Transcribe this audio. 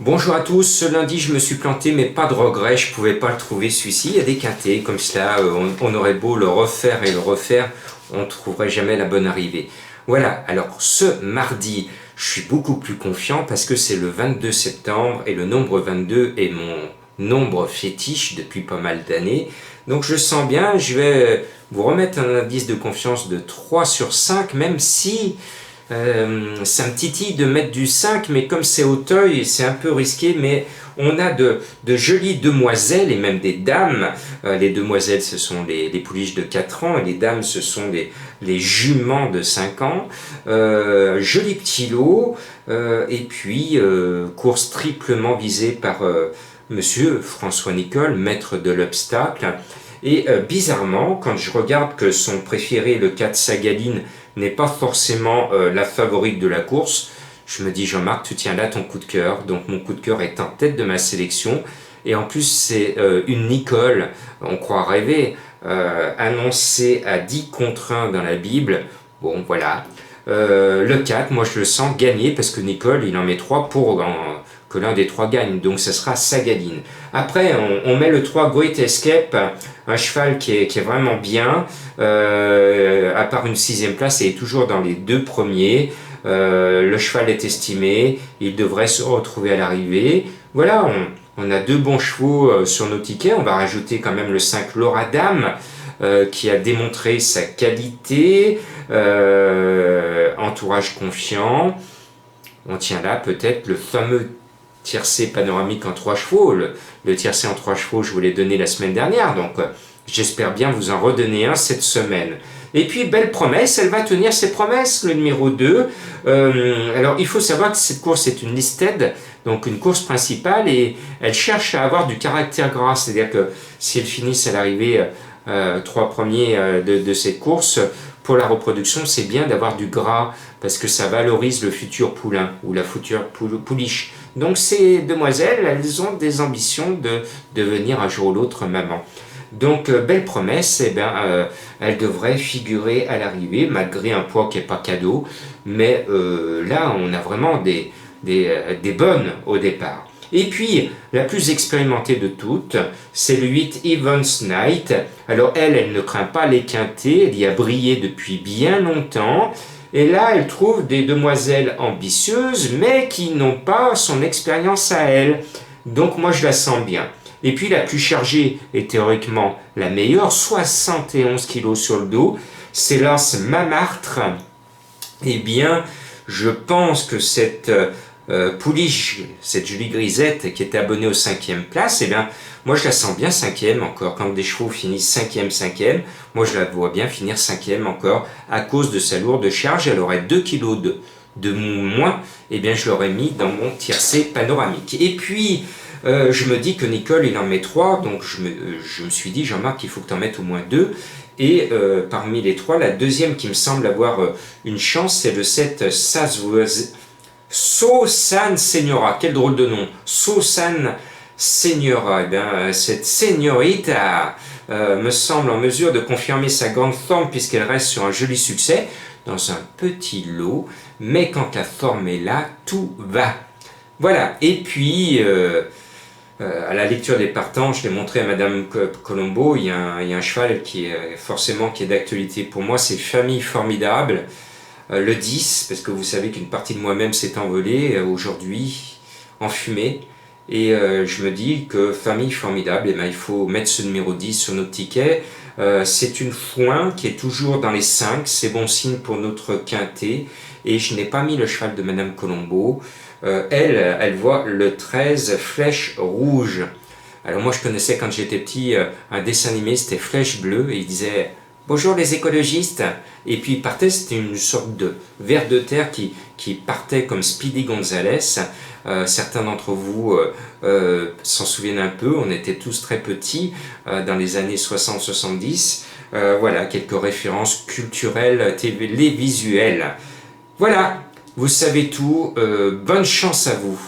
Bonjour à tous, ce lundi je me suis planté mais pas de regret, je pouvais pas le trouver celui-ci, il y a des quintés comme cela, on aurait beau le refaire et le refaire, on ne trouverait jamais la bonne arrivée. Voilà, alors ce mardi, je suis beaucoup plus confiant parce que c'est le 22 septembre et le nombre 22 est mon nombre fétiche depuis pas mal d'années. Donc je sens bien, je vais vous remettre un indice de confiance de 3 sur 5, même si ça me titille de mettre du 5, mais comme c'est Auteuil, c'est un peu risqué, mais on a de jolies demoiselles et même des dames. Les demoiselles, ce sont les pouliches de 4 ans, et les dames, ce sont les juments de 5 ans. Joli petit lot, et puis course triplement visée par Monsieur François Nicole, maître de l'obstacle. Et bizarrement, quand je regarde que son préféré, le 4 Sagaline, n'est pas forcément la favorite de la course, je me dis Jean-Marc, tu tiens là ton coup de cœur. Donc mon coup de cœur est en tête de ma sélection. Et en plus c'est une Nicole, on croit rêver, annoncée à 10 contre 1 dans la Bible. Bon voilà. Le 4, moi je le sens gagner parce que Nicole, il en met 3 pour que l'un des 3 gagne. Donc ce sera Sagaline. Après, on met le 3 Great Escape, un cheval qui est vraiment bien, à part une 6e place, et est toujours dans les 2 premiers. Le cheval est estimé, il devrait se retrouver à l'arrivée. Voilà, on a 2 bons chevaux sur nos tickets. On va rajouter quand même le 5 Laura Dame, qui a démontré sa qualité, entourage confiant. On tient là peut-être le fameux tiercé panoramique en 3 chevaux. Le tiercé en 3 chevaux, je vous l'ai donné la semaine dernière, donc j'espère bien vous en redonner un cette semaine. Et puis, belle promesse, elle va tenir ses promesses, le numéro 2. Alors, il faut savoir que cette course est une listed, donc une course principale, et elle cherche à avoir du caractère gras, c'est-à-dire que si elle finit à l'arrivée 3 premiers de cette course, pour la reproduction, c'est bien d'avoir du gras, parce que ça valorise le futur poulain, ou la future pouliche. Donc ces demoiselles, elles ont des ambitions de devenir un jour ou l'autre maman. Donc belle promesse, elle devrait figurer à l'arrivée, malgré un poids qui n'est pas cadeau, mais là on a vraiment des bonnes au départ. Et puis, la plus expérimentée de toutes, c'est le 8 Evans Knight. Alors elle ne craint pas les quintés, elle y a brillé depuis bien longtemps. Et là, elle trouve des demoiselles ambitieuses, mais qui n'ont pas son expérience à elle. Donc moi, je la sens bien. Et puis la plus chargée est théoriquement la meilleure, 71 kg sur le dos, c'est l'As Mamartre. Eh bien, je pense que cette pouliche, cette jolie grisette qui était abonnée aux 5e place, eh bien, moi je la sens bien 5e encore. Quand des chevaux finissent 5e, 5e, moi je la vois bien finir 5e encore à cause de sa lourde charge. Elle aurait 2 kg de moins, eh bien je l'aurais mis dans mon tiercé panoramique. Et puis, je me dis que Nicole, il en met 3, donc je me suis dit, Jean-Marc, il faut que tu en mettes au moins 2. Et parmi les 3, la deuxième qui me semble avoir une chance, c'est le 7 Sosan Señora. Quel drôle de nom, Sosan Señora. Eh bien, cette señorita me semble en mesure de confirmer sa grande forme puisqu'elle reste sur un joli succès dans un petit lot, mais quand la forme est là, tout va. Voilà, et puis à la lecture des partants, je l'ai montré à Madame Colombo, il y a un cheval qui est d'actualité pour moi, c'est Famille Formidable, le 10, parce que vous savez qu'une partie de moi-même s'est envolée aujourd'hui, en fumée, et je me dis que Famille Formidable, eh bien, il faut mettre ce numéro 10 sur notre ticket. C'est une foin qui est toujours dans les 5, c'est bon signe pour notre quintet, et je n'ai pas mis le cheval de Madame Colombo. Elle voit le 13 Flèche Rouge. Alors moi je connaissais quand j'étais petit un dessin animé, c'était Flèche Bleue, et il disait « Bonjour les écologistes !» Et puis il partait, c'était une sorte de ver de terre qui partait comme Speedy Gonzales. Certains d'entre vous s'en souviennent un peu, on était tous très petits dans les années 60-70. Voilà, quelques références culturelles, télévisuelles. Voilà, vous savez tout, bonne chance à vous.